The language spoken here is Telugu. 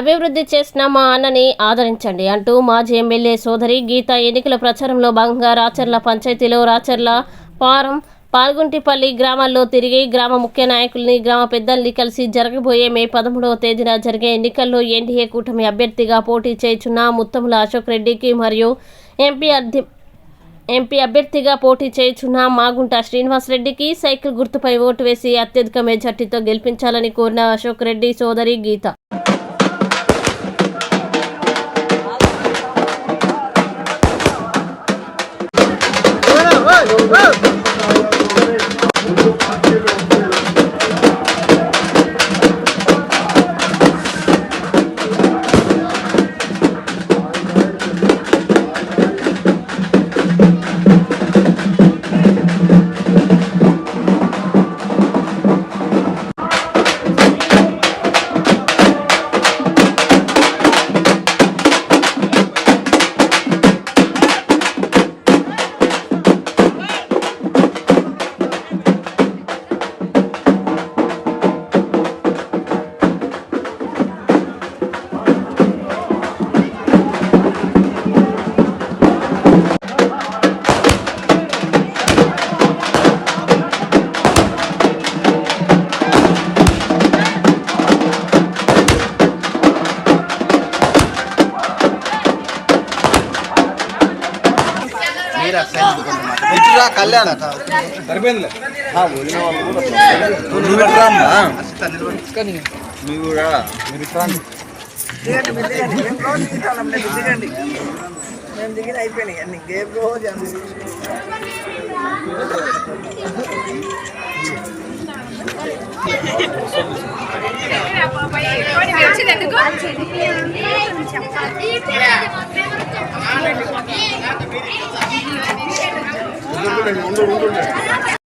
అభివృద్ధి చేసిన మా అన్నని ఆదరించండి అంటూ మాజీ ఎమ్మెల్యే సోదరి గీత ఎన్నికల ప్రచారంలో భాగంగా రాచర్ల పంచాయతీలో రాచర్ల పారం పాల్గుంటిపల్లి గ్రామాల్లో తిరిగి గ్రామ ముఖ్య నాయకుల్ని గ్రామ పెద్దల్ని కలిసి జరగబోయే మే 13వ తేదీన జరిగే ఎన్నికల్లో ఎన్డీఏ కూటమి అభ్యర్థిగా పోటీ చేయుచున్న ముత్తముల అశోక్ రెడ్డికి మరియు ఎంపీ అభ్యర్థిగా పోటీ చేయుచున్న మాగుంట శ్రీనివాసరెడ్డికి సైకిల్ గుర్తుపై ఓటు వేసి అత్యధిక మెజార్టీతో గెలిపించాలని కోరిన అశోక్ రెడ్డి సోదరి గీత. కళ్యాణ మేము దిగిన అయిపోయినాయి అన్ని గేమ్ రోజు ఉండు